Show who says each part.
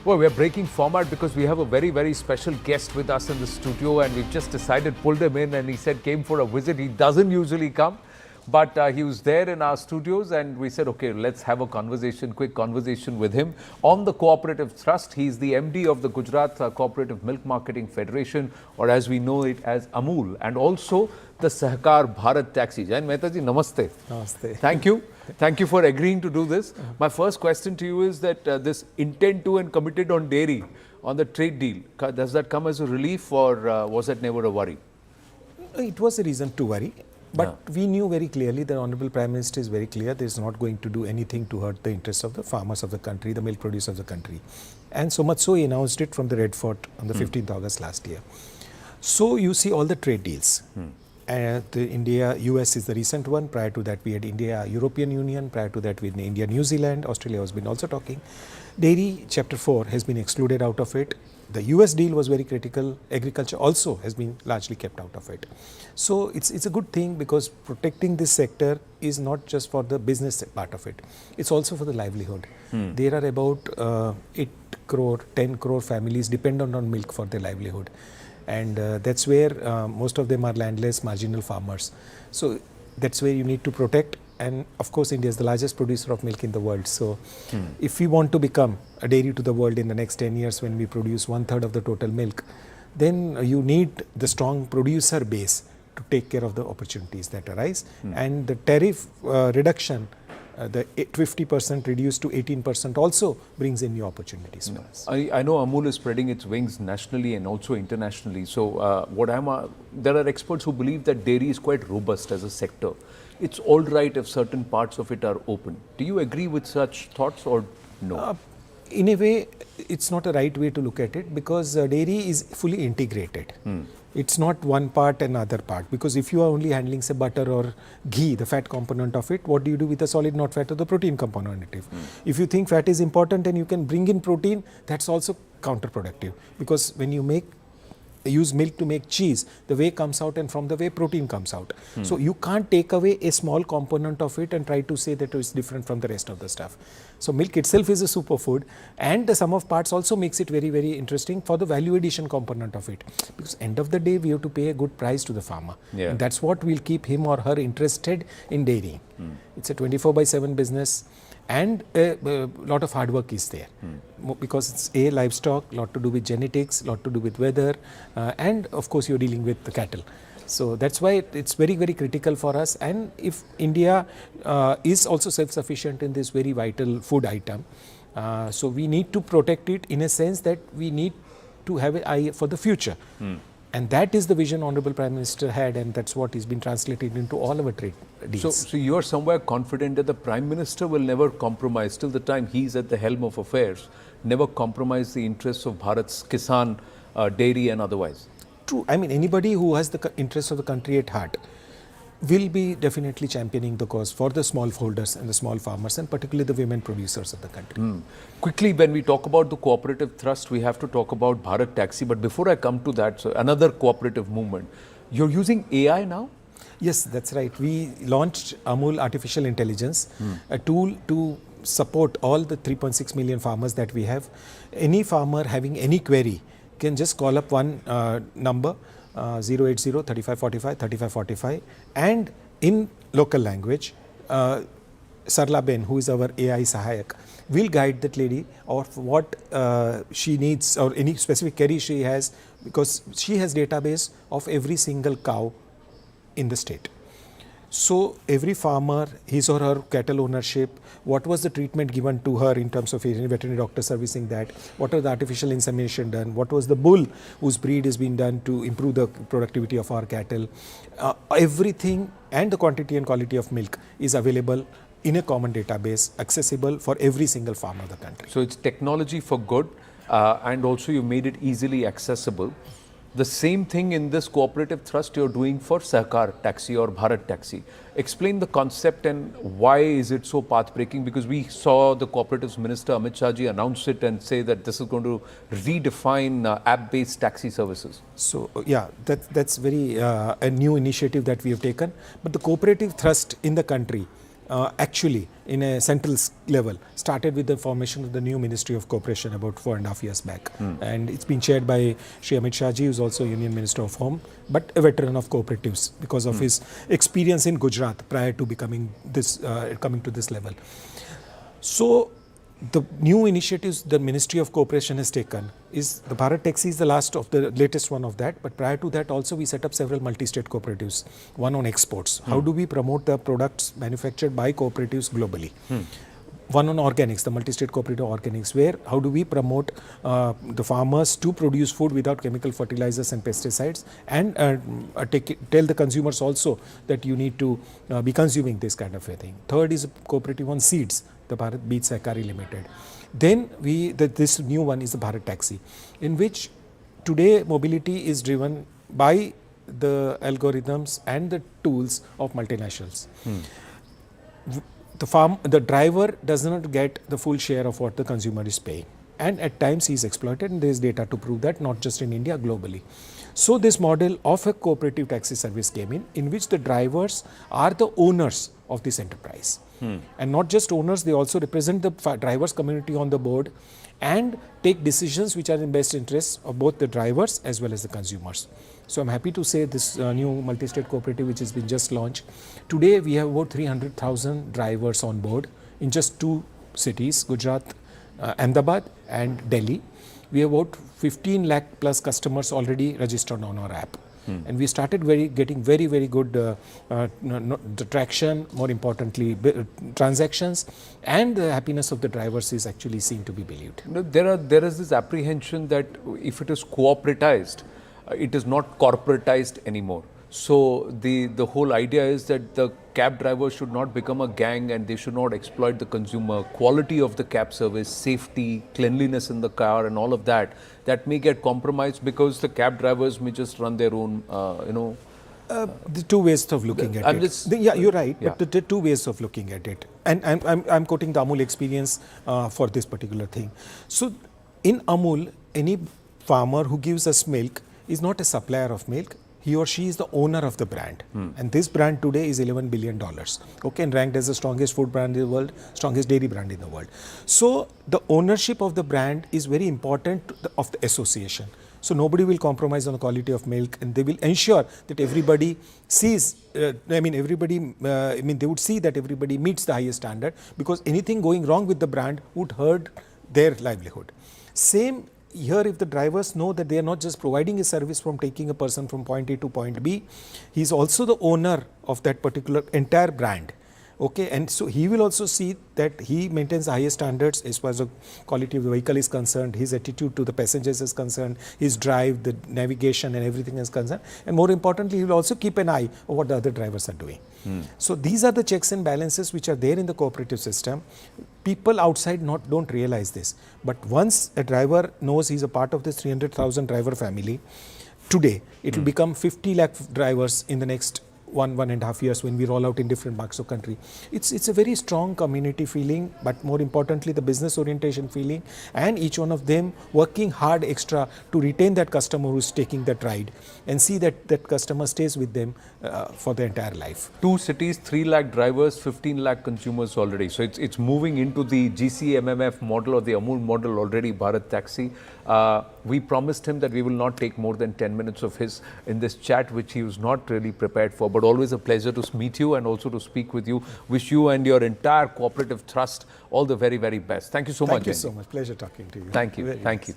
Speaker 1: Well, we're breaking format because we have a very, very special guest with us in the studio, and we've just decided, pulled him in, and he said came for a visit. He doesn't usually come, but he was there in our studios, and we said, okay, let's have a conversation, quick conversation with him on the Cooperative Trust. He's the MD of the Gujarat Cooperative Milk Marketing Federation, or as we know it as Amul, and also the Sahkar Bharat Taxi. Jayen Mehta ji, namaste.
Speaker 2: Namaste.
Speaker 1: Thank you. Thank you for agreeing to do this. My first question to you is that this intent to and committed on dairy, on the trade deal, does that come as a relief, or was that never a worry?
Speaker 2: It was a reason to worry, but we knew very clearly, the Honorable Prime Minister is very clear, there is not going to do anything to hurt the interests of the farmers of the country, the milk producers of the country. And so much so he announced it from the Red Fort on the 15th August last year. So you see all the trade deals. The India-US is the recent one. Prior to that we had India-European Union. Prior to that we had India-New Zealand. Australia has been also talking. Dairy Chapter 4 has been excluded out of it. The US deal was very critical. Agriculture also has been largely kept out of it. So it's a good thing, because protecting this sector is not just for the business part of it. It's also for the livelihood. There are about 8 crore, 10 crore families dependent on milk for their livelihood. And that's where most of them are landless, marginal farmers. So that's where you need to protect. And of course, India is the largest producer of milk in the world. So if we want to become a dairy to the world in the next 10 years, when we produce 1/3 of the total milk, then you need the strong producer base to take care of the opportunities that arise. And the tariff reduction, the 50% reduced to 18% also brings in new opportunities for us.
Speaker 1: I know Amul is spreading its wings nationally and also internationally. So there are experts who believe that dairy is quite robust as a sector. It's all right if certain parts of it are open. Do you agree with such thoughts, or no?
Speaker 2: In a way, it's not a right way to look at it, because dairy is fully integrated. It's not one part and other part, because if you are only handling, say, butter or ghee, the fat component of it, what do you do with the solid not fat or the protein component? If you think fat is important and you can bring in protein, that's also counterproductive, because when you use milk to make cheese, the whey comes out, and from the whey protein comes out. So you can't take away a small component of it and try to say that it's different from the rest of the stuff. So milk itself is a superfood, and the sum of parts also makes it very, very interesting for the value addition component of it, because end of the day we have to pay a good price to the farmer. And that's what will keep him or her interested in dairy. It's a 24/7 business, and a lot of hard work is there, because it's livestock, lot to do with genetics, lot to do with weather, and of course you're dealing with the cattle. So that's why it's very, very critical for us. And if India is also self-sufficient in this very vital food item, so we need to protect it in a sense that we need to have an eye for the future. And that is the vision Honorable Prime Minister had, and that's what has been translated into all our trade deals.
Speaker 1: So you are somewhere confident that the Prime Minister will never compromise, till the time he's at the helm of affairs, never compromise the interests of Bharat's Kisan, dairy and otherwise?
Speaker 2: True. I mean, anybody who has the interests of the country at heart will be definitely championing the cause for the smallholders and the small farmers, and particularly the women producers of the country.
Speaker 1: Quickly, when we talk about the cooperative thrust, we have to talk about Bharat Taxi. But before I come to that, so another cooperative movement, you're using AI now?
Speaker 2: Yes, that's right. We launched Amul Artificial Intelligence, a tool to support all the 3.6 million farmers that we have. Any farmer having any query can just call up one number, 080 3545 3545, and in local language, Sarla Ben, who is our AI Sahayak, will guide that lady of what she needs, or any specific query she has, because she has database of every single cow in the state. So every farmer, his or her cattle ownership, what was the treatment given to her in terms of veterinary doctor servicing that, what are the artificial insemination done, what was the bull whose breed is being done to improve the productivity of our cattle, everything, and the quantity and quality of milk is available in a common database, accessible for every single farmer of the country.
Speaker 1: So it's technology for good, and also you made it easily accessible. The same thing in this cooperative thrust you're doing for Sahkar Taxi or Bharat Taxi. Explain the concept and why is it so path-breaking? Because we saw the Cooperatives Minister Amit Shah ji announce it and say that this is going to redefine app-based taxi services.
Speaker 2: So yeah, that's very a new initiative that we have taken. But the cooperative thrust in the country actually in a central level started with the formation of the new Ministry of Cooperation about 4.5 years back. And it's been chaired by Shri Amit Shah ji, who's also Union Minister of Home, but a veteran of cooperatives because of his experience in Gujarat prior to becoming this, coming to this level. So the new initiatives the Ministry of Cooperation has taken is the Bharat Taxi is the latest one of that, but prior to that also we set up several multi-state cooperatives, one on exports. How do we promote the products manufactured by cooperatives globally? One on organics, the multi-state cooperative organics, where how do we promote the farmers to produce food without chemical fertilizers and pesticides, and tell the consumers also that you need to be consuming this kind of a thing. Third is a cooperative on seeds, the Bharat Beej Sahkari Limited. Then this new one is the Bharat Taxi, in which today mobility is driven by the algorithms and the tools of multinationals. The driver does not get the full share of what the consumer is paying, and at times he is exploited, and there is data to prove that, not just in India, globally. So this model of a cooperative taxi service came in which the drivers are the owners of this enterprise. And not just owners, they also represent the drivers community on the board and take decisions which are in best interests of both the drivers as well as the consumers. So I'm happy to say this new multi-state cooperative which has been just launched. Today we have about 300,000 drivers on board in just 2 cities, Gujarat, Ahmedabad and Delhi. We have about 15 lakh plus customers already registered on our app. And we started getting very good traction, more importantly transactions, and the happiness of the drivers is actually seen to be believed.
Speaker 1: You know, there is this apprehension that if it is cooperatized, it is not corporatized anymore. So the whole idea is that the cab drivers should not become a gang and they should not exploit the consumer. Quality of the cab service, safety, cleanliness in the car and all of that may get compromised because the cab drivers may just run their own,
Speaker 2: the 2 ways of looking at it. Yeah, you're right, but the 2 ways of looking at it. And I'm quoting the Amul experience for this particular thing. So in Amul, any farmer who gives us milk is not a supplier of milk. He or she is the owner of the brand. And this brand today is $11 billion. Okay, and ranked as the strongest food brand in the world, strongest dairy brand in the world. So the ownership of the brand is very important of the association. So nobody will compromise on the quality of milk, and they will ensure that everybody sees, they would see that everybody meets the highest standard, because anything going wrong with the brand would hurt their livelihood. Same here, if the drivers know that they are not just providing a service from taking a person from point A to point B, he is also the owner of that particular entire brand. Okay, and so he will also see that he maintains the highest standards as far as the quality of the vehicle is concerned, his attitude to the passengers is concerned, his drive, the navigation and everything is concerned. And more importantly, he will also keep an eye on what the other drivers are doing. So these are the checks and balances which are there in the cooperative system. People outside don't realize this. But once a driver knows he's a part of this 300,000 driver family, today it will become 50 lakh drivers in the next 1.5 years when we roll out in different markets of country. It's a very strong community feeling, but more importantly the business orientation feeling, and each one of them working hard extra to retain that customer who's taking that ride and see that that customer stays with them for their entire life.
Speaker 1: 2 cities, 3 lakh drivers, 15 lakh consumers already. So it's moving into the GCMMF model or the Amul model already, Bharat Taxi. We promised him that we will not take more than 10 minutes of his in this chat, which he was not really prepared for, but always a pleasure to meet you and also to speak with you. Wish you and your entire cooperative trust all the very best. Thank you so much.
Speaker 2: Thank you so much. Pleasure talking to you.
Speaker 1: Thank you. Thank you.